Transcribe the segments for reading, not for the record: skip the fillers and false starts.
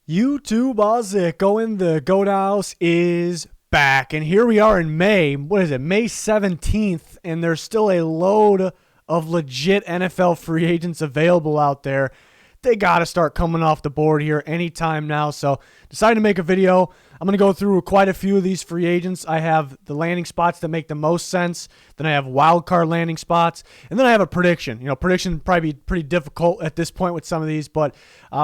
YouTube Ozick going the Goat House is back. And here we are in May. What is it? May 17th. And there's still a load of legit NFL free agents available out there. They got to start coming off the board here anytime now. So decided to make a video. I'm going to go through quite a few of these free agents. I have the landing spots that make the most sense. Then I have wild card landing spots. And then I have a prediction. Prediction probably be pretty difficult at this point with some of these, but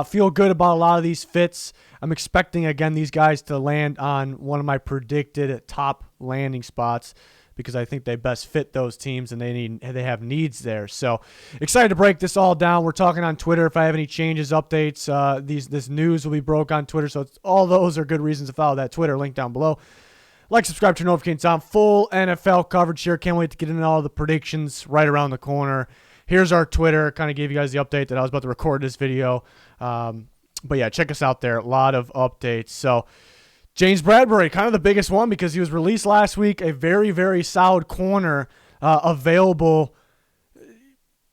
feel good about a lot of these fits. I'm expecting, again, these guys to land on one of my predicted top landing spots, because I think they best fit those teams and they have needs there. So excited to break this all down. We're talking on Twitter. If I have any changes, updates, this news will be broke on Twitter. So all those are good reasons to follow that Twitter link down below. Like, subscribe, turn notifications on. Full NFL coverage here. Can't wait to get into all the predictions right around the corner. Here's our Twitter. Kind of gave you guys the update that I was about to record this video. But yeah, check us out there. A lot of updates. So James Bradberry, kind of the biggest one because he was released last week. A very, very solid corner available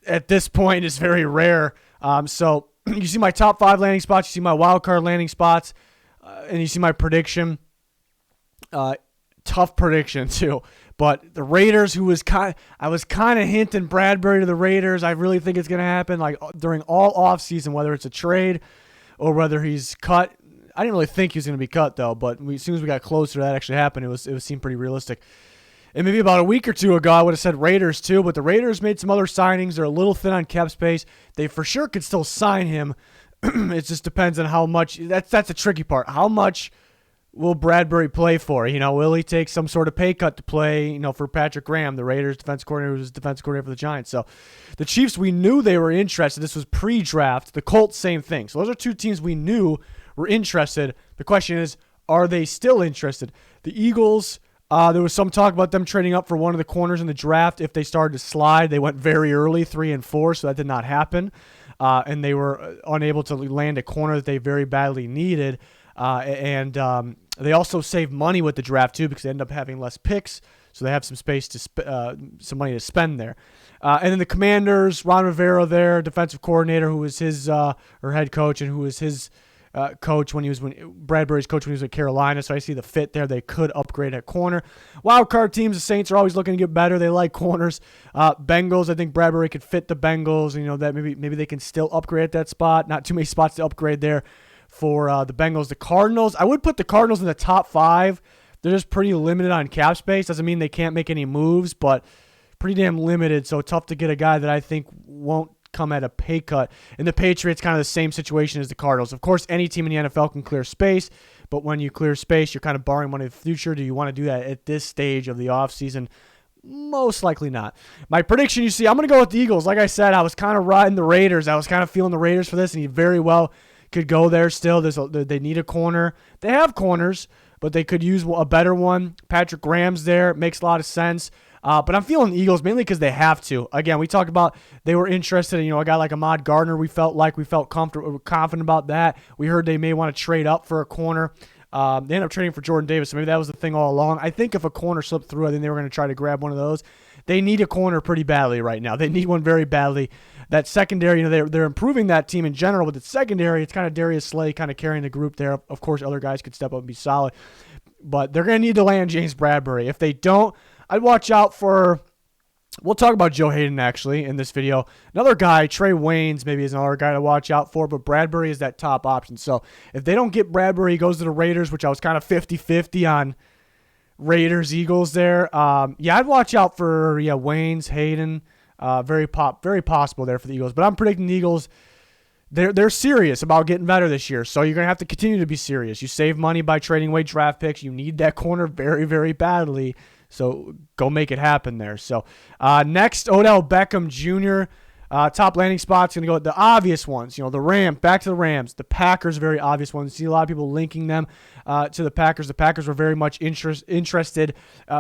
at this point is very rare. So you see my top 5 landing spots. You see my wild card landing spots. And you see my prediction. Tough prediction too. But the Raiders, I was kind of hinting Bradberry to the Raiders. I really think it's going to happen like during all offseason, whether it's a trade or whether he's cut. I didn't really think he was going to be cut, though, but as soon as we got closer, that actually happened. It seemed pretty realistic. And maybe about a week or two ago, I would have said Raiders, too, but the Raiders made some other signings. They're a little thin on cap space. They for sure could still sign him. It just depends on how much. That's the tricky part. How much will Bradberry play for? Will he take some sort of pay cut to play, for Patrick Graham, the Raiders defense coordinator, who was defense coordinator for the Giants? So the Chiefs, we knew they were interested. This was pre-draft. The Colts, same thing. So those are two teams we knew were interested. The question is, are they still interested? The Eagles, there was some talk about them trading up for one of the corners in the draft if they started to slide. They went very early, 3 and 4, so that did not happen. And they were unable to land a corner that they very badly needed. And they also saved money with the draft, too, because they end up having less picks, so they have some space some money to spend there. And then the Commanders, Ron Rivera there, defensive coordinator, who was his or head coach, and who was his coach Bradberry's coach when he was at Carolina. So I see the fit there. They could upgrade at corner. Wild card teams, the Saints are always looking to get better. They like corners. Bengals, I think Bradberry could fit the Bengals. That maybe they can still upgrade at that spot. Not too many spots to upgrade there for the Bengals. The Cardinals, I would put the Cardinals in the top 5. They're just pretty limited on cap space. Doesn't mean they can't make any moves, but pretty damn limited. So tough to get a guy that I think won't come at a pay cut. And the Patriots, kind of the same situation as the Cardinals. Of course, any team in the NFL can clear space, but when you clear space, you're kind of borrowing money in the future. Do you want to do that at this stage of the offseason? Most likely not. My prediction, you see, I'm going to go with the Eagles. Like I said, I was kind of riding the Raiders. I was kind of feeling the Raiders for this, and he very well could go there still. They need a corner. They have corners, but they could use a better one. Patrick Graham's there. It makes a lot of sense. But I'm feeling the Eagles mainly because they have to. Again, we talked about they were interested in, a guy like Ahmad Gardner. We felt confident about that. We heard they may want to trade up for a corner. They ended up trading for Jordan Davis, so maybe that was the thing all along. I think if a corner slipped through, I think they were going to try to grab one of those. They need a corner pretty badly right now. They need one very badly. That secondary, they're improving that team in general, but the secondary, it's kind of Darius Slay kind of carrying the group there. Of course, other guys could step up and be solid, but they're going to need to land James Bradberry. If they don't, I'd watch out for, we'll talk about Joe Haden actually in this video. Another guy, Trey Waynes, maybe is another guy to watch out for, but Bradberry is that top option. So if they don't get Bradberry, he goes to the Raiders, which I was kind of 50-50 on Raiders, Eagles there. I'd watch out for Waynes, Haden. Very possible there for the Eagles. But I'm predicting the Eagles, they're serious about getting better this year. So you're going to have to continue to be serious. You save money by trading away draft picks. You need that corner very, very badly. So go make it happen there. So next, Odell Beckham Jr. Top landing spots, going to go with the obvious ones. The Rams, back to the Rams. The Packers, very obvious ones. You see a lot of people linking them to the Packers. The Packers were very much interested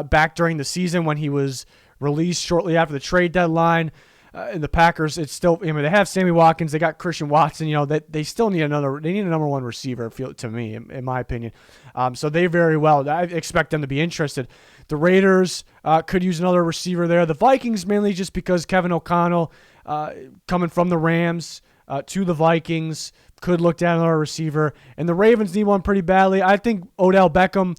back during the season when he was released shortly after the trade deadline. And the Packers, it's still, they have Sammy Watkins, they got Christian Watson, they still need a number one receiver, to me, in my opinion. So they very well, I expect them to be interested. The Raiders could use another receiver there. The Vikings, mainly just because Kevin O'Connell coming from the Rams to the Vikings. could look down another receiver. And the Ravens need one pretty badly. I think Odell Beckham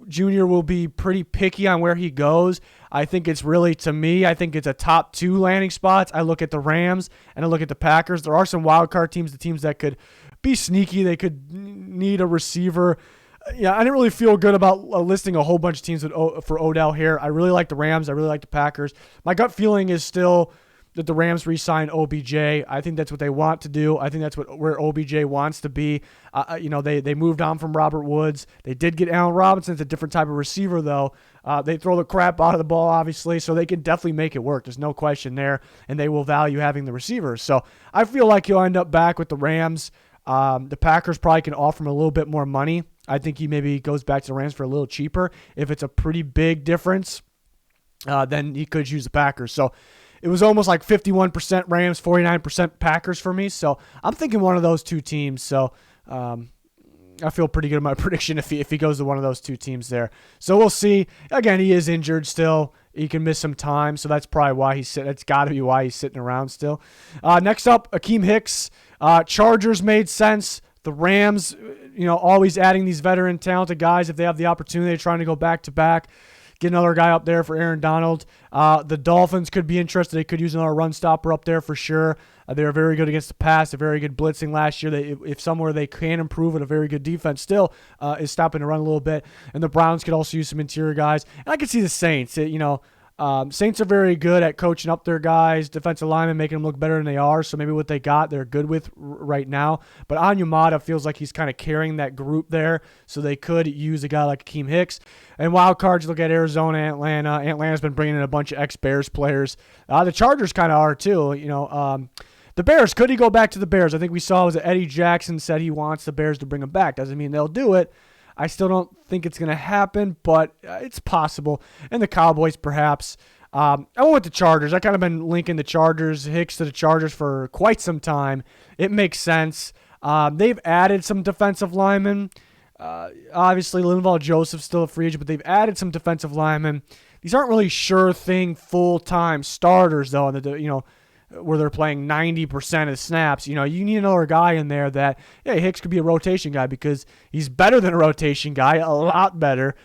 Jr. will be pretty picky on where he goes. I think it's really, to me, I think it's a top 2 landing spots. I look at the Rams and I look at the Packers. There are some wild card teams, the teams that could be sneaky. They could need a receiver. Yeah, I didn't really feel good about listing a whole bunch of teams for Odell here. I really like the Rams. I really like the Packers. My gut feeling is still that the Rams re-sign OBJ. I think that's what they want to do. I think that's where OBJ wants to be. They moved on from Robert Woods. They did get Allen Robinson. It's a different type of receiver, though. They throw the crap out of the ball, obviously, so they can definitely make it work. There's no question there, and they will value having the receivers. So I feel like he'll end up back with the Rams. The Packers probably can offer him a little bit more money. I think he maybe goes back to the Rams for a little cheaper. If it's a pretty big difference, then he could use the Packers. So it was almost like 51% Rams, 49% Packers for me. So I'm thinking one of those two teams. So I feel pretty good at my prediction if he goes to one of those two teams there. So we'll see. Again, he is injured still. He can miss some time, so that's probably why he's sitting. That's got to be why he's sitting around still. Next up, Akiem Hicks. Chargers made sense. The Rams, always adding these veteran, talented guys if they have the opportunity. They're trying to go back-to-back. Get another guy up there for Aaron Donald. The Dolphins could be interested. They could use another run stopper up there for sure. They were very good against the pass. They're very good blitzing last year. If somewhere they can improve at a very good defense still is stopping to run a little bit. And the Browns could also use some interior guys. And I could see the Saints. Saints are very good at coaching up their guys, defensive linemen, making them look better than they are. So maybe what they got, they're good with right now. But Onyemata feels like he's kind of carrying that group there. So they could use a guy like Akiem Hicks. And wild cards, look at Arizona, Atlanta. Atlanta's been bringing in a bunch of ex-Bears players. The Chargers kind of are too. The Bears, could he go back to the Bears? I think we saw was that Eddie Jackson said he wants the Bears to bring him back. Doesn't mean they'll do it. I still don't think it's going to happen, but it's possible. And the Cowboys, perhaps. I went with the Chargers. I kind of been linking the Chargers, Hicks to the Chargers for quite some time. It makes sense. They've added some defensive linemen. Obviously, Linval Joseph's still a free agent, but they've added some defensive linemen. These aren't really sure thing full-time starters, though, where they're playing 90% of the snaps. You need another guy in there that, Hicks could be a rotation guy because he's better than a rotation guy, a lot better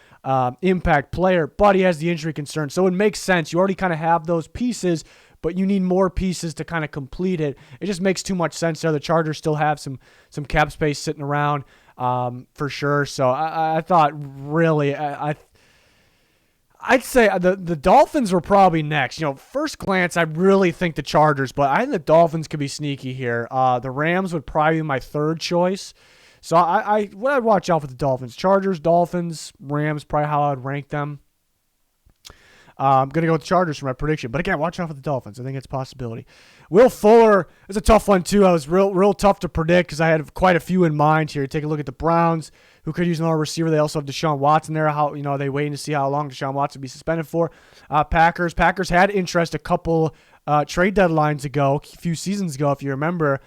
impact player, but he has the injury concern. So it makes sense. You already kind of have those pieces, but you need more pieces to kind of complete it. It just makes too much sense there. The Chargers still have some cap space sitting around for sure. So I thought really, I'd say the Dolphins were probably next. First glance, I really think the Chargers, but I think the Dolphins could be sneaky here. The Rams would probably be my third choice. So I'd watch out for the Dolphins. Chargers, Dolphins, Rams, probably how I'd rank them. I'm going to go with the Chargers for my prediction. But again, watch out for the Dolphins. I think it's a possibility. Will Fuller is a tough one, too. I was real tough to predict because I had quite a few in mind here. Take a look at the Browns, who could use another receiver. They also have Deshaun Watson there. They waiting to see how long Deshaun Watson will be suspended for. Packers had interest a couple trade deadlines ago, a few seasons ago, if you remember.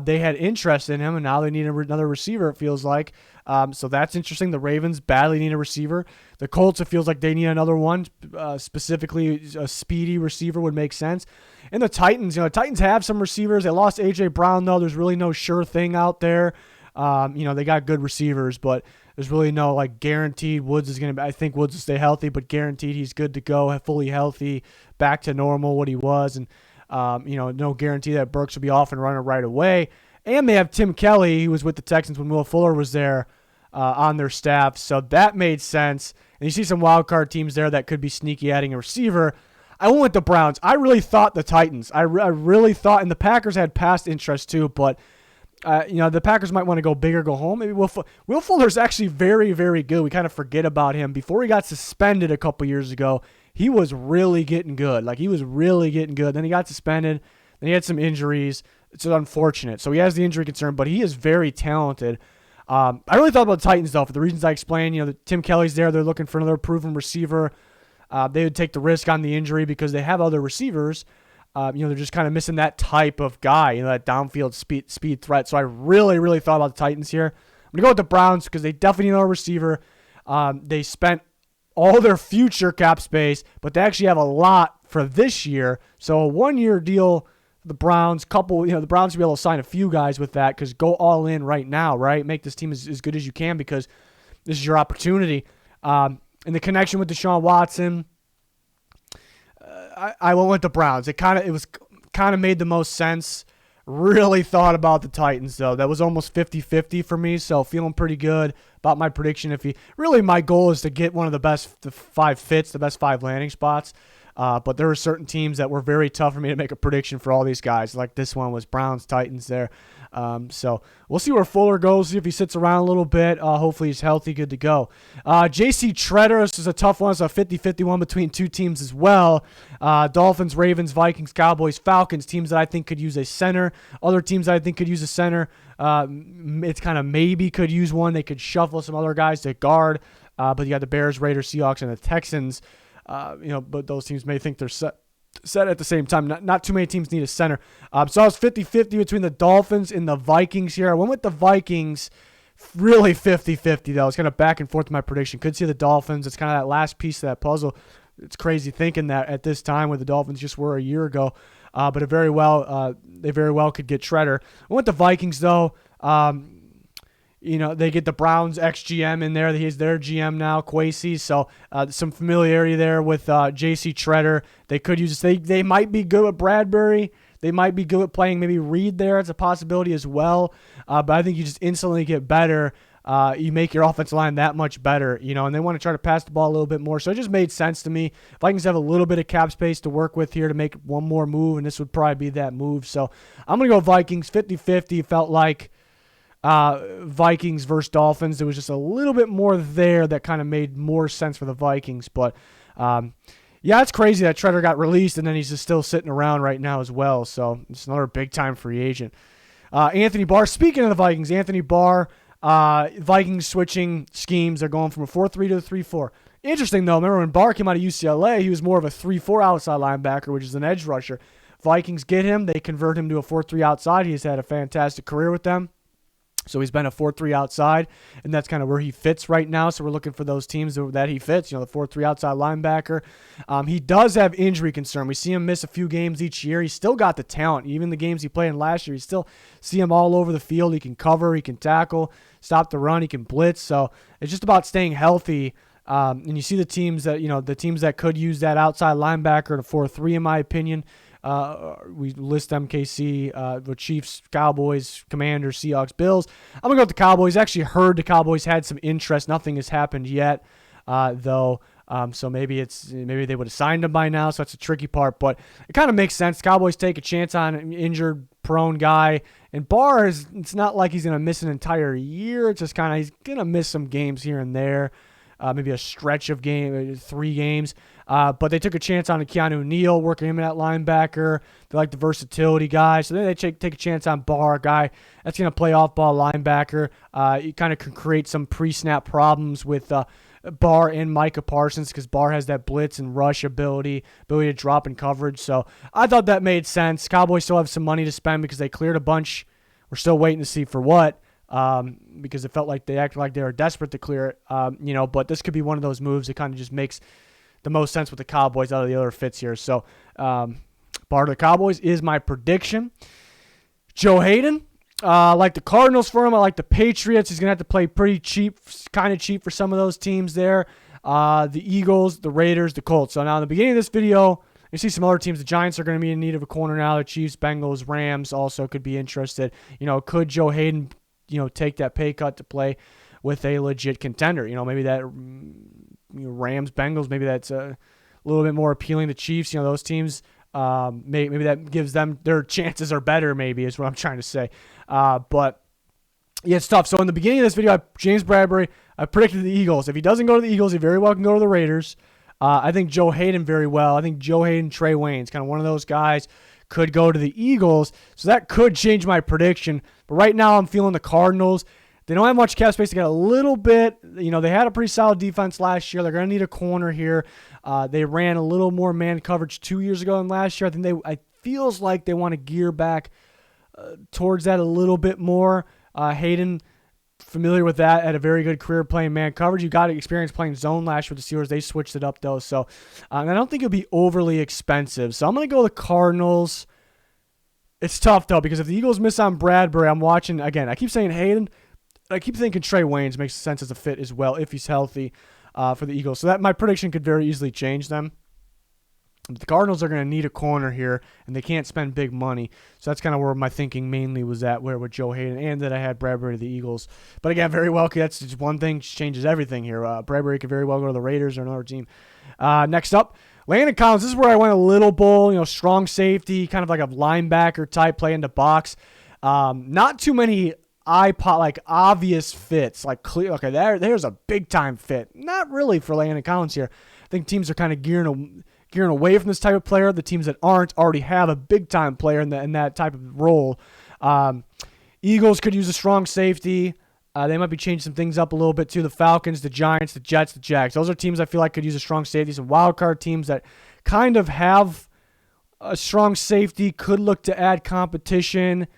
They had interest in him, and now they need another receiver, it feels like. So that's interesting. The Ravens badly need a receiver. The Colts, it feels like they need another one. Specifically, a speedy receiver would make sense. And the Titans, the Titans have some receivers. They lost A.J. Brown, though. There's really no sure thing out there. They got good receivers, but there's really no, guaranteed Woods is going to be. I think Woods will stay healthy, but guaranteed he's good to go, fully healthy, back to normal, what he was. And, no guarantee that Burks will be off and running right away. And they have Tim Kelly, who was with the Texans when Will Fuller was there on their staff. So that made sense. And you see some wild card teams there that could be sneaky adding a receiver. I went with the Browns. I really thought the Titans. I really thought, and the Packers had past interest too, but the Packers might want to go big or go home. Maybe Will Fuller's actually very, very good. We kind of forget about him. Before he got suspended a couple years ago, he was really getting good. Then he got suspended. Then he had some injuries. It's unfortunate. So he has the injury concern, but he is very talented. I really thought about the Titans, though, for the reasons I explained. Tim Kelly's there. They're looking for another proven receiver. They would take the risk on the injury because they have other receivers. They're just kind of missing that type of guy, that downfield speed threat. So I really, really thought about the Titans here. I'm going to go with the Browns because they definitely need a receiver. They spent all their future cap space, but they actually have a lot for this year. So a one-year deal the Browns. The Browns will be able to sign a few guys with that because go all in right now, right? Make this team as good as you can because this is your opportunity. And the connection with Deshaun Watson, I went with the Browns. It kind of made the most sense. Really thought about the Titans, though. That was almost 50-50 for me, so feeling pretty good about my prediction. Really, my goal is to get one of the best 5 fits, the best 5 landing spots. But there were certain teams that were very tough for me to make a prediction for all these guys. Like this one was Browns, Titans there. So we'll see where Fuller goes, see if he sits around a little bit. Hopefully he's healthy, good to go. JC Tretter, this is a tough one. It's a 50-50 one between 2 teams as well. Dolphins, Ravens, Vikings, Cowboys, Falcons, teams that I think could use a center. Other teams that I think could use a center. It's kind of maybe could use one. They could shuffle some other guys to guard. But you got the Bears, Raiders, Seahawks, and the Texans. But those teams may think they're set at the same time. Not too many teams need a center. So I was 50-50 between the Dolphins and the Vikings here. I went with the Vikings, really 50-50, though. It's kind of back and forth in my prediction. Could see the Dolphins. It's kind of that last piece of that puzzle. It's crazy thinking that at this time where the Dolphins just were a year ago. But they very well could get Tretter. I went the Vikings, though. They get the Browns ex-GM in there. He's their GM now, Kwesi. So some familiarity there with J.C. Tretter. They could use this. They might be good with Bradberry. They might be good at playing maybe Reed there. It's a possibility as well. But I think you just instantly get better. You make your offensive line that much better, and they want to try to pass the ball a little bit more. So it just made sense to me. Vikings have a little bit of cap space to work with here to make one more move, and this would probably be that move. So I'm going to go Vikings 50-50. Felt like Vikings versus Dolphins. There was just a little bit more there that kind of made more sense for the Vikings. But, it's crazy that Tretter got released and then he's just still sitting around right now as well. So it's another big-time free agent. Anthony Barr. Speaking of the Vikings, Anthony Barr, Vikings switching schemes. They're going from a 4-3 to a 3-4. Interesting, though. Remember when Barr came out of UCLA, he was more of a 3-4 outside linebacker, which is an edge rusher. Vikings get him. They convert him to a 4-3 outside. He's had a fantastic career with them. So he's been a 4-3 outside, and that's kind of where he fits right now. So we're looking for those teams that he fits, the 4-3 outside linebacker. He does have injury concern. We see him miss a few games each year. He's still got the talent. Even the games he played in last year, you still see him all over the field. He can cover, he can tackle, stop the run, he can blitz. So it's just about staying healthy. And you see the teams that could use that outside linebacker in a 4-3, in my opinion. We list them: KC, the Chiefs, Cowboys, Commanders, Seahawks, Bills. I'm going to go with the Cowboys. I actually heard the Cowboys had some interest. Nothing has happened yet, though. So maybe they would have signed him by now, so that's a tricky part. But it kind of makes sense. Cowboys take a chance on an injured, prone guy. And Barr, it's not like he's going to miss an entire year. It's just kind of he's going to miss some games here and there. Maybe a stretch of 3 games. But they took a chance on Keanu Neal, working him at linebacker. They like the versatility guy. So then they take a chance on Barr, a guy that's going to play off-ball linebacker. You kind of can create some pre-snap problems with Barr and Micah Parsons because Barr has that blitz and rush ability to drop in coverage. So I thought that made sense. Cowboys still have some money to spend because they cleared a bunch. We're still waiting to see for what. Because it felt like they acted like they were desperate to clear it, but this could be one of those moves that kind of just makes the most sense with the Cowboys out of the other fits here. So, Barr to the Cowboys is my prediction. Joe Haden, I like the Cardinals for him. I like the Patriots. He's going to have to play pretty cheap, kind of cheap for some of those teams there. The Eagles, the Raiders, the Colts. So now in the beginning of this video, you see some other teams. The Giants are going to be in need of a corner now. The Chiefs, Bengals, Rams also could be interested. Could Joe Haden take that pay cut to play with a legit contender? Maybe that Rams, Bengals, maybe that's a little bit more appealing to Chiefs. Those teams, maybe that gives them their chances are better, maybe is what I'm trying to say. But yeah, it's tough. So in the beginning of this video, James Bradberry, I predicted the Eagles. If he doesn't go to the Eagles, he very well can go to the Raiders. I think Joe Haden very well. I think Joe Haden, Trey Wayne's kind of one of those guys could go to the Eagles. So that could change my prediction. But right now I'm feeling the Cardinals. They don't have much cap space. They got a little bit. They had a pretty solid defense last year. They're going to need a corner here. They ran a little more man coverage 2 years ago than last year. I think it feels like they want to gear back towards that a little bit more. Haden, familiar with that, had a very good career playing man coverage. You got experience playing zone last year with the Steelers. They switched it up, though. So and I don't think it'll be overly expensive. So I'm going to go with the Cardinals. It's tough, though, because if the Eagles miss on Bradberry, I'm watching, again, I keep saying Haden. I keep thinking Trey Waynes makes sense as a fit as well if he's healthy for the Eagles. So that my prediction could very easily change them. The Cardinals are going to need a corner here, and they can't spend big money. So that's kind of where my thinking mainly was at, where with Joe Haden, and that I had Bradberry to the Eagles. But again, very well, that's just one thing changes everything here. Bradberry could very well go to the Raiders or another team. Next up, Landon Collins. This is where I went a little bull, strong safety, kind of like a linebacker type, play in the box. Not too many obvious fits, like clear. Okay, there's a big time fit. Not really for Landon Collins here. I think teams are kind of gearing away from this type of player. The teams that aren't already have a big-time player in that type of role. Eagles could use a strong safety. They might be changing some things up a little bit too. The Falcons, the Giants, the Jets, the Jags. Those are teams I feel like could use a strong safety. Some wildcard teams that kind of have a strong safety, could look to add competition,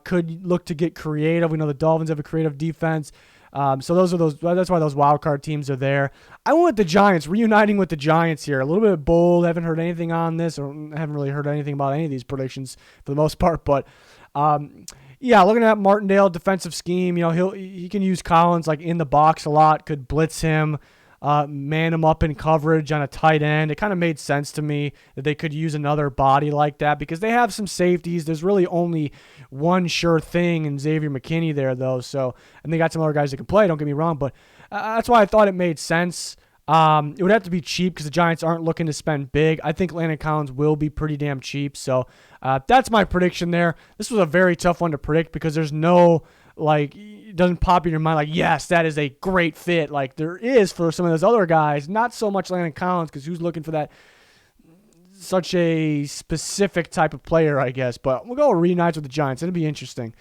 could look to get creative. We know the Dolphins have a creative defense. So that's why those wild card teams are there. I went with the Giants, reuniting with the Giants here. A little bit bold. Haven't heard anything on this, or haven't really heard anything about any of these predictions for the most part. But looking at Martindale defensive scheme, he can use Collins like in the box a lot. Could blitz him, man him up in coverage on a tight end. It kind of made sense to me that they could use another body like that because they have some safeties. There's really only one sure thing in Xavier McKinney there, though. So, and they got some other guys that can play, don't get me wrong, but that's why I thought it made sense. It would have to be cheap because the Giants aren't looking to spend big. I think Landon Collins will be pretty damn cheap. So that's my prediction there. This was a very tough one to predict because there's no, it doesn't pop in your mind like, yes, that is a great fit. Like there is for some of those other guys, not so much Landon Collins because who's looking for that such a specific type of player, I guess. But we'll go reunites with the Giants. It'll be interesting.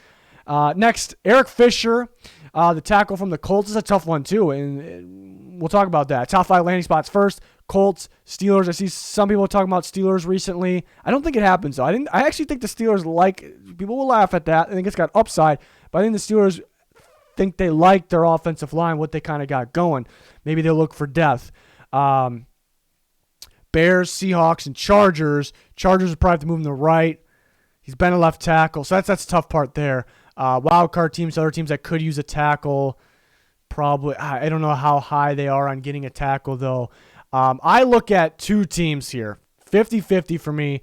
Next, ERECK Fisher, the tackle from the Colts, is a tough one too, and we'll talk about that. Top 5 landing spots first. Colts, Steelers. I see some people talking about Steelers recently. I don't think it happens though. I actually think the Steelers people will laugh at that. I think it's got upside, but I think the Steelers think they like their offensive line, what they kind of got going. Maybe they'll look for depth. Bears, Seahawks, and Chargers. Chargers would probably have to move him to the right. He's been a left tackle, so that's the tough part there. Wild card teams, other teams that could use a tackle. Probably, I don't know how high they are on getting a tackle, though. I look at two teams here, 50-50 for me,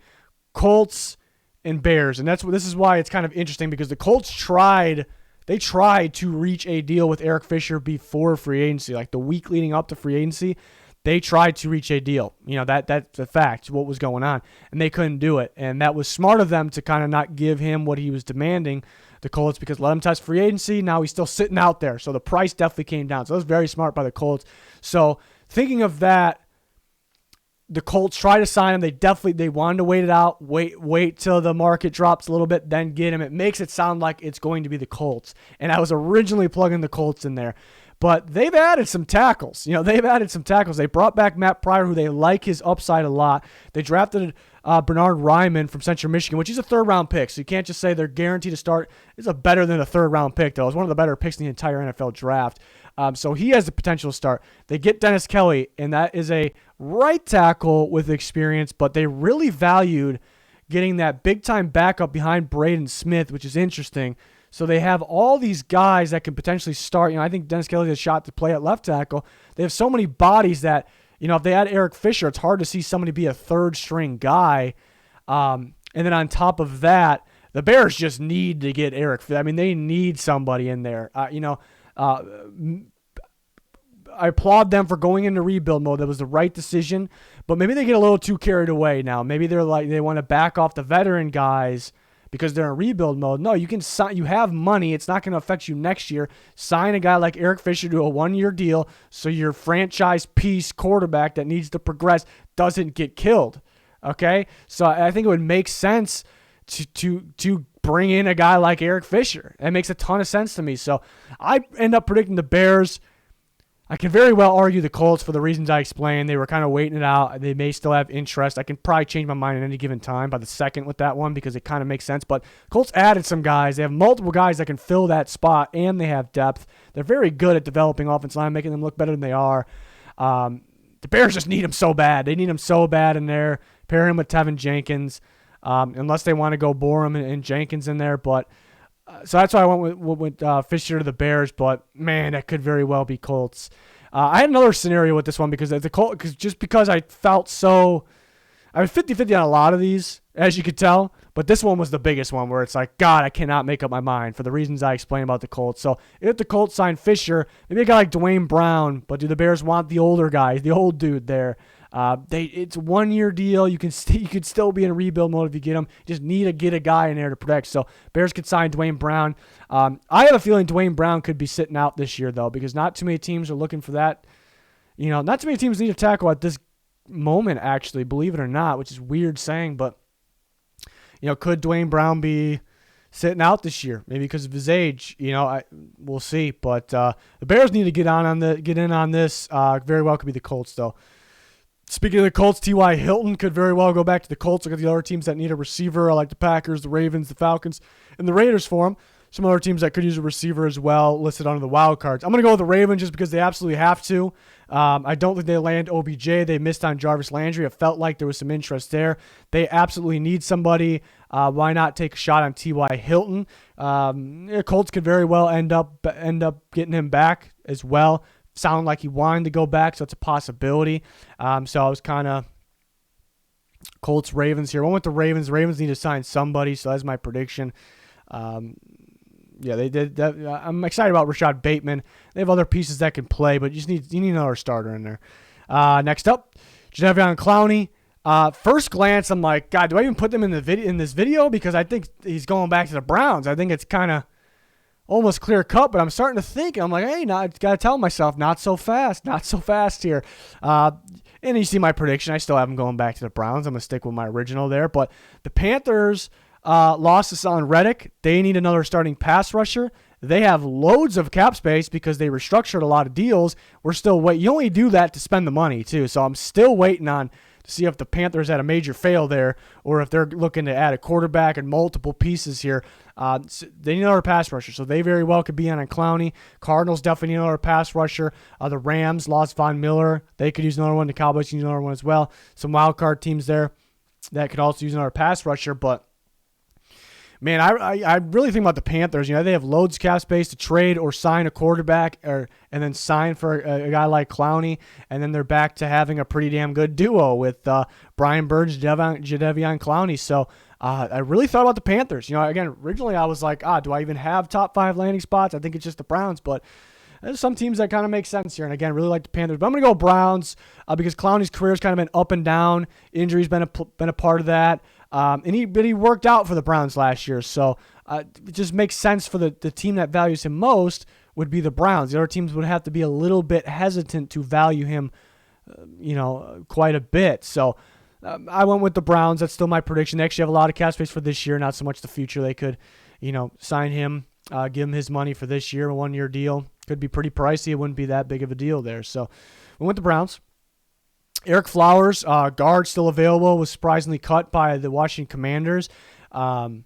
Colts and Bears. And this is why it's kind of interesting because the Colts tried to reach a deal with ERECK Fisher before free agency, like the week leading up to free agency. They tried to reach a deal. That's a fact, what was going on. And they couldn't do it. And that was smart of them to kind of not give him what he was demanding, the Colts, because let him test free agency. Now he's still sitting out there. So the price definitely came down. So that was very smart by the Colts. So thinking of that, the Colts tried to sign him. They wanted to wait it out, wait till the market drops a little bit, then get him. It makes it sound like it's going to be the Colts. And I was originally plugging the Colts in there. But they've added some tackles. They brought back Matt Pryor, who they like his upside a lot. They drafted Bernard Ryman from Central Michigan, which is a third-round pick. So you can't just say they're guaranteed to start. It's a better than a third-round pick, though. It's one of the better picks in the entire NFL draft. So he has the potential to start. They get Dennis Kelly, and that is a right tackle with experience, but they really valued getting that big-time backup behind Braden Smith, which is interesting. So they have all these guys that can potentially start. I think Dennis Kelly has a shot to play at left tackle. They have so many bodies that, if they add ERECK Fisher, it's hard to see somebody be a third-string guy. And then on top of that, the Bears just need to get ERECK Fisher. They need somebody in there. I applaud them for going into rebuild mode. That was the right decision. But maybe they get a little too carried away now. Maybe they want to back off the veteran guys because they're in rebuild mode. No, you can sign. You have money. It's not going to affect you next year. Sign a guy like ERECK Fisher to a 1-year deal so your franchise piece quarterback that needs to progress doesn't get killed. Okay? So I think it would make sense to bring in a guy like ERECK Fisher. It makes a ton of sense to me. So I end up predicting the Bears. I can very well argue the Colts for the reasons I explained. They were kind of waiting it out. They may still have interest. I can probably change my mind at any given time by the second with that one because it kind of makes sense. But Colts added some guys. They have multiple guys that can fill that spot, and they have depth. They're very good at developing offensive line, making them look better than they are. The Bears just need them so bad. They need them so bad in there. Pair him with Tevin Jenkins. unless they want to go Borum and Jenkins in there. But so that's why I went with Fisher to the Bears. But man, that could very well be Colts. I had another scenario with this one because because I felt so. I was 50-50 on a lot of these, as you could tell, but this one was the biggest one where it's like, God, I cannot make up my mind for the reasons I explained about the Colts. So if the Colts sign Fisher, maybe a guy like Dwayne Brown, but do the Bears want the older guy, the old dude there? It's a 1-year deal. You could still be in rebuild mode if you get him. You just need to get a guy in there to protect. So Bears could sign Dwayne Brown. I have a feeling Dwayne Brown could be sitting out this year, though, because not too many teams are looking for that. Not too many teams need a tackle at this moment, actually, believe it or not, which is weird saying, but could Dwayne Brown be sitting out this year? Maybe because of his age. We'll see. But the Bears need to get in on this. Very well could be the Colts, though. Speaking of the Colts, T.Y. Hilton could very well go back to the Colts. Look at the other teams that need a receiver. I like the Packers, the Ravens, the Falcons, and the Raiders for him. Some other teams that could use a receiver as well listed under the wild cards. I'm going to go with the Ravens just because they absolutely have to. I don't think they land OBJ. They missed on Jarvis Landry. It felt like there was some interest there. They absolutely need somebody. Why not take a shot on T.Y. Hilton? Colts could very well end up getting him back as well. Sounded like he wanted to go back, so it's a possibility. So I was kind of Colts, Ravens here. One with the Ravens. The Ravens need to sign somebody, so that's my prediction. They did. I'm excited about Rashad Bateman. They have other pieces that can play, but you need another starter in there. Next up, Jadeveon Clowney. First glance, I'm like, God, do I even put them in this video? Because I think he's going back to the Browns. I think it's kind of almost clear cut, but I'm starting to think. I'm like, hey, I got to tell myself, not so fast here. And you see my prediction. I still have him going back to the Browns. I'm going to stick with my original there. But the Panthers lost to ERECK. They need another starting pass rusher. They have loads of cap space because they restructured a lot of deals. We're still waiting. You only do that to spend the money, too. So I'm still waiting to see if the Panthers had a major fail there or if they're looking to add a quarterback and multiple pieces here. They need another pass rusher, so they very well could be on Clowney. Cardinals definitely need another pass rusher. The Rams lost Von Miller. They could use another one. The Cowboys can use another one as well. Some wild card teams there that could also use another pass rusher, but man, I really think about the Panthers. They have loads of cap space to trade or sign a quarterback and then sign for a guy like Clowney, and then they're back to having a pretty damn good duo with Brian Burns, Jadeveon Clowney. So I really thought about the Panthers. Again, originally I was like, do I even have top 5 landing spots? I think it's just the Browns, but there's some teams that kind of make sense here. And again, really like the Panthers. But I'm going to go Browns because Clowney's career has kind of been up and down. Injuries been a part of that. But he worked out for the Browns last year. So it just makes sense for the team that values him most would be the Browns. The other teams would have to be a little bit hesitant to value him, quite a bit. So I went with the Browns. That's still my prediction. They actually have a lot of cap space for this year, not so much the future. They could, sign him, give him his money for this year, a 1-year deal. Could be pretty pricey. It wouldn't be that big of a deal there. So we went the Browns. Eric Flowers, guard still available, was surprisingly cut by the Washington Commanders. Veteran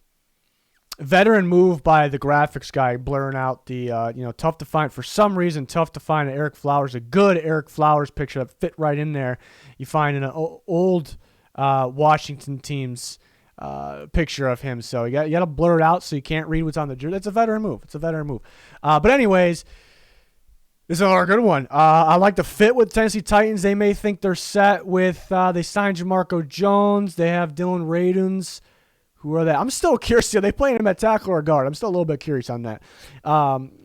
move by the graphics guy, blurring out the, tough to find. For some reason, tough to find Eric Flowers, a good Eric Flowers picture that fit right in there. You find in an old Washington team's picture of him. So you got to blur it out so you can't read what's on the jersey. It's a veteran move. But anyways, this is another good one. I like the fit with Tennessee Titans. They may think they're set with, they signed Jamarco Jones. They have Dylan Radunz. Who are they? I'm still curious. Are they playing him at tackle or guard? I'm still a little bit curious on that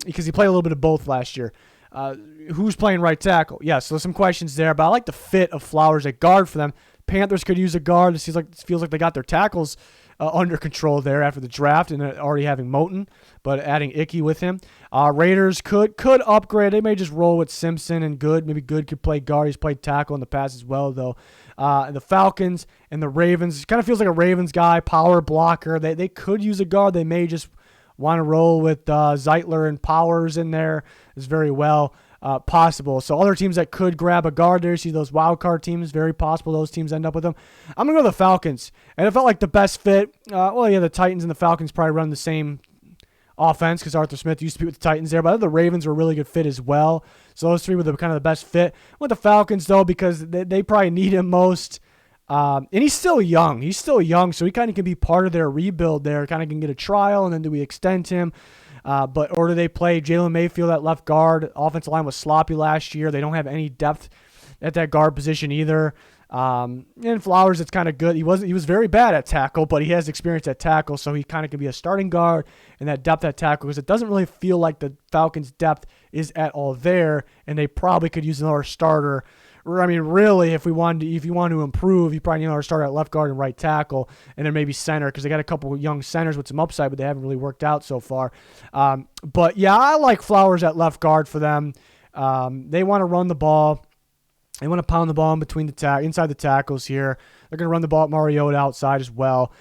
because he played a little bit of both last year. Who's playing right tackle? Yeah, so some questions there. But I like the fit of Flowers at guard for them. Panthers could use a guard. It feels like they got their tackles under control there after the draft and already having Moton, but adding Icky with him. Raiders could upgrade. They may just roll with Simpson and Good. Maybe Good could play guard. He's played tackle in the past as well, though. The Falcons and the Ravens. It kind of feels like a Ravens guy, power blocker. They could use a guard. They may just want to roll with Zeitler and Powers in there. Is very well possible. So other teams that could grab a guard there, see those wild card teams, very possible those teams end up with them. I'm going to go with the Falcons. And it felt like the best fit. The Titans and the Falcons probably run the same offense because Arthur Smith used to be with the Titans there, but the Ravens were a really good fit as well. So those three were kind of the best fit. With the Falcons, though, because they probably need him most. And he's still young. So he kind of can be part of their rebuild there, kind of can get a trial, and then do we extend him? Or do they play Jalen Mayfield at left guard? Offensive line was sloppy last year. They don't have any depth at that guard position either. And Flowers, it's kind of good. He was very bad at tackle, but he has experience at tackle, so he kind of can be a starting guard and that depth at tackle, because it doesn't really feel like the Falcons' depth is at all there, and they probably could use another starter. I mean, really, if you want to improve, you probably need another starter at left guard and right tackle, and then maybe center, because they got a couple of young centers with some upside, but they haven't really worked out so far. But yeah, I like Flowers at left guard for them. They want to run the ball. They want to pound the ball in between inside the tackles here. They're going to run the ball at Mariota outside as well.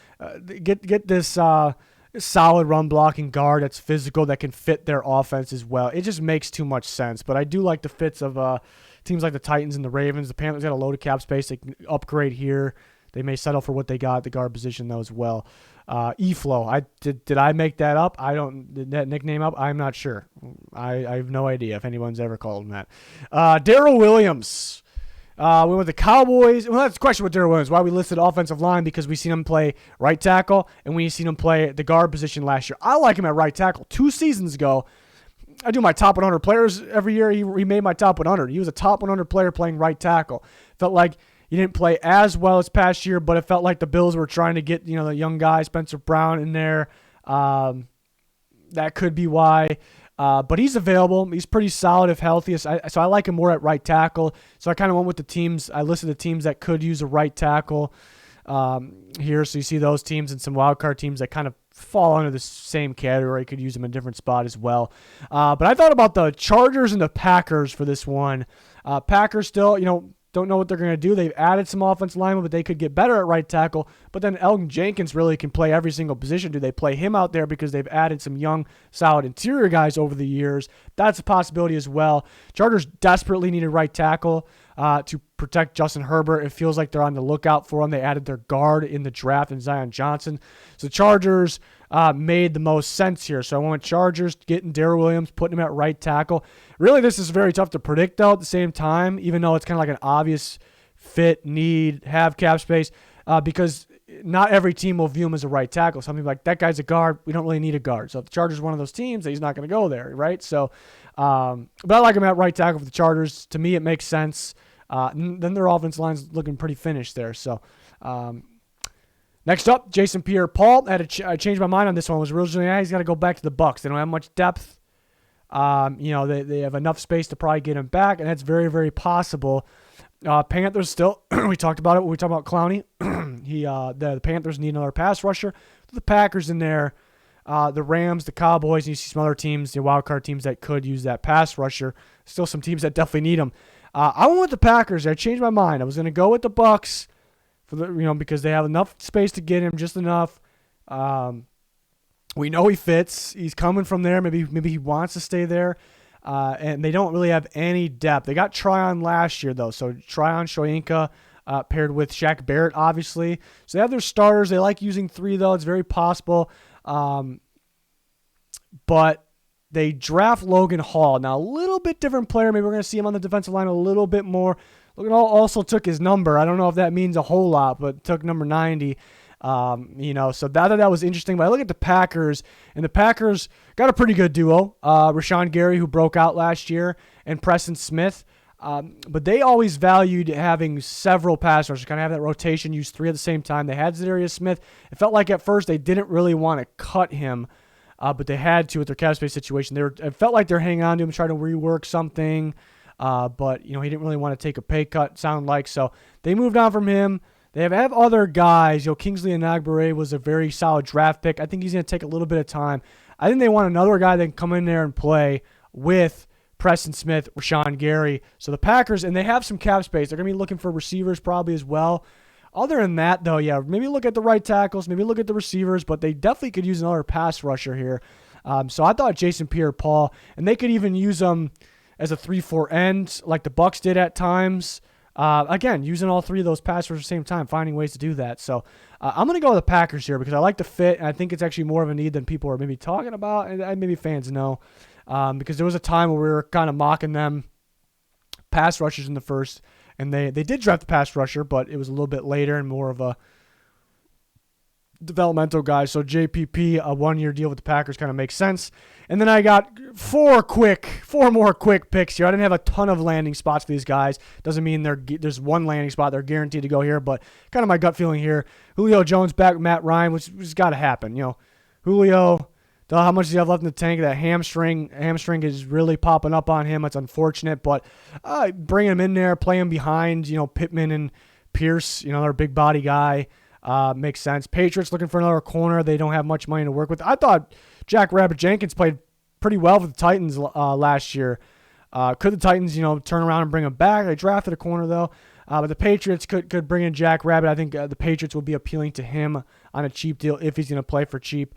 Get this solid run blocking guard that's physical, that can fit their offense as well. It just makes too much sense. But I do like the fits of teams like the Titans and the Ravens. The Panthers got a load of cap space. They can upgrade here. They may settle for what they got at the guard position though as well. E-Flow. Did I make that up? Did that nickname up? I'm not sure. I have no idea if anyone's ever called him that. DARYL Williams. We went with the Cowboys. Well, that's the question with DARYL Williams. Why we listed offensive line, because we seen him play right tackle and we seen him play the guard position last year. I like him at right tackle. 2 seasons ago, I do my top 100 players every year. He made my top 100. He was a top 100 player playing right tackle. Felt like he didn't play as well as past year, but it felt like the Bills were trying to get the young guy, Spencer Brown, in there. That could be why. But he's available. He's pretty solid if healthy. So I like him more at right tackle. So I kind of went with the teams. I listed the teams that could use a right tackle here. So you see those teams and some wildcard teams that kind of fall under the same category. Could use them in a different spot as well. But I thought about the Chargers and the Packers for this one. Packers still, don't know what they're going to do. They've added some offensive linemen, but they could get better at right tackle. But then Elgin Jenkins really can play every single position. Do they play him out there because they've added some young, solid interior guys over the years? That's a possibility as well. Chargers desperately need a right tackle to protect Justin Herbert. It feels like they're on the lookout for him. They added their guard in the draft in Zion Johnson. So Chargers made the most sense here. So I went Chargers, getting DARYL Williams, putting him at right tackle. Really, this is very tough to predict, though, at the same time, even though it's kind of like an obvious fit, need, have cap space, because not every team will view him as a right tackle. Some people are like, that guy's a guard. We don't really need a guard. So if the Chargers are one of those teams, he's not going to go there, right? So, but I like him at right tackle for the Chargers. To me, it makes sense. Then their offensive line's looking pretty finished there. So, next up, Jason Pierre-Paul. I changed my mind on this one. Was originally, he's got to go back to the Bucs. They don't have much depth. They have enough space to probably get him back, and that's very, very possible. Panthers still, we talked about it when we talked about Clowney. The Panthers need another pass rusher. The Packers in there, the Rams, the Cowboys, and you see some other teams, the wildcard teams that could use that pass rusher. Still some teams that definitely need them. I went with the Packers. I changed my mind. I was going to go with the Bucs because they have enough space to get him, just enough. We know he fits. He's coming from there. Maybe he wants to stay there. And they don't really have any depth. They got Tryon last year, though. So Tryon, Shoyinka, paired with Shaq Barrett, obviously. So they have their starters. They like using 3, though. It's very possible. But they draft Logan Hall. Now, a little bit different player. Maybe we're going to see him on the defensive line a little bit more. Logan Hall also took his number. I don't know if that means a whole lot, but took number 90. So that was interesting. But I look at the Packers, and the Packers got a pretty good duo. Rashawn Gary, who broke out last year, and Preston Smith. But they always valued having several pass rushers, kind of have that rotation, use 3 at the same time. They had Zadarius Smith. It felt like at first they didn't really want to cut him, but they had to with their cap space situation. It felt like they're hanging on to him, trying to rework something. But he didn't really want to take a pay cut, sound like. So they moved on from him. They have other guys. Kingsley Enagbare was a very solid draft pick. I think he's going to take a little bit of time. I think they want another guy that can come in there and play with Preston Smith, Rashawn Gary. So the Packers, and they have some cap space. They're going to be looking for receivers probably as well. Other than that, though, maybe look at the right tackles, maybe look at the receivers, but they definitely could use another pass rusher here. So I thought Jason Pierre-Paul, and they could even use him as a 3-4 end like the Bucs did at times. Again, using all 3 of those pass rushers at the same time, finding ways to do that. So I'm going to go with the Packers here because I like the fit, and I think it's actually more of a need than people are maybe talking about, and maybe fans know. Because there was a time where we were kind of mocking them pass rushers in the first And they did draft a pass rusher, but it was a little bit later and more of a developmental guy. So JPP, a 1-year deal with the Packers, kind of makes sense. And then I got four more quick picks here. I didn't have a ton of landing spots for these guys. Doesn't mean there's one landing spot they're guaranteed to go here, but kind of my gut feeling here. Julio Jones back with Matt Ryan, which has got to happen. Julio, how much does he have left in the tank? That hamstring is really popping up on him. It's unfortunate, but bringing him in there, play him behind, Pittman and Pierce, their big body guy. Makes sense. Patriots looking for another corner. They don't have much money to work with. I thought Jack Rabbit Jenkins played pretty well for the Titans last year. Could the Titans, turn around and bring him back? They drafted a corner, though. But the Patriots could bring in Jack Rabbit. I think the Patriots will be appealing to him on a cheap deal if he's going to play for cheap.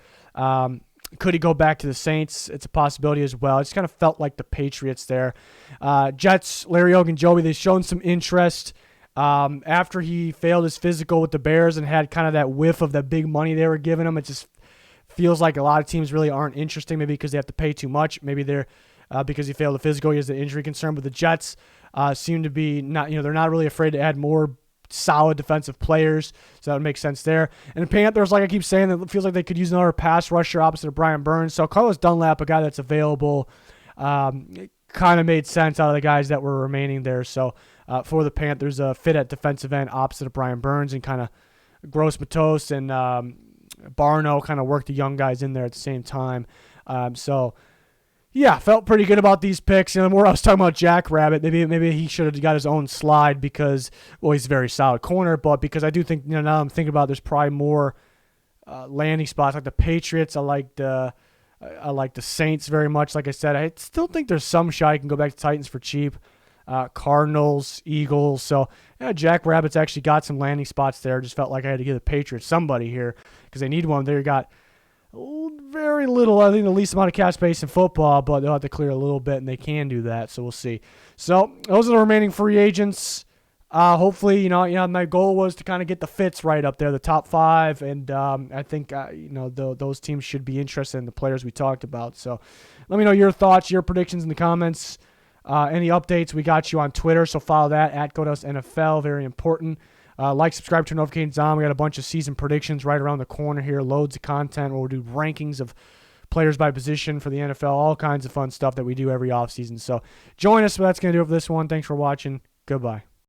Could he go back to the Saints? It's a possibility as well. It just kind of felt like the Patriots there. Jets, Larry Ogunjobi, they've shown some interest. After he failed his physical with the Bears and had kind of that whiff of the big money they were giving him, it just feels like a lot of teams really aren't interesting, maybe because they have to pay too much. Maybe they're because he failed the physical, he has the injury concern. But the Jets seem to be not, they're not really afraid to add more solid defensive players, so that would make sense there. And the Panthers, like I keep saying, it feels like they could use another pass rusher opposite of Brian Burns. So Carlos Dunlap, a guy that's available, it kind of made sense out of the guys that were remaining there. So for the Panthers, a fit at defensive end opposite of Brian Burns, and kind of Gross Matos and Barno kind of worked the young guys in there at the same time. Yeah, felt pretty good about these picks. More I was talking about Jack Rabbit. Maybe he should have got his own slide because, well, he's a very solid corner, but because I do think, now I'm thinking about it, there's probably more landing spots like the Patriots. I like the Saints very much. Like I said, I still think there's some shot you can go back to Titans for cheap. Cardinals, Eagles. So yeah, Jack Rabbit's actually got some landing spots there. Just felt like I had to give the Patriots somebody here because they need one. They got very little, I think the least amount of cap space in football, but they'll have to clear a little bit, and they can do that. So we'll see. So those are the remaining free agents. Hopefully, my goal was to kind of get the fits right up there, the top 5, and I think those teams should be interested in the players we talked about. So let me know your thoughts, your predictions in the comments. Any updates, we got you on Twitter, so follow that at GoDustNFL, very important. Like, subscribe to notifications on. We got a bunch of season predictions right around the corner here, loads of content where we'll do rankings of players by position for the NFL, all kinds of fun stuff that we do every offseason. So join us, but that's going to do it for this one. Thanks for watching. Goodbye.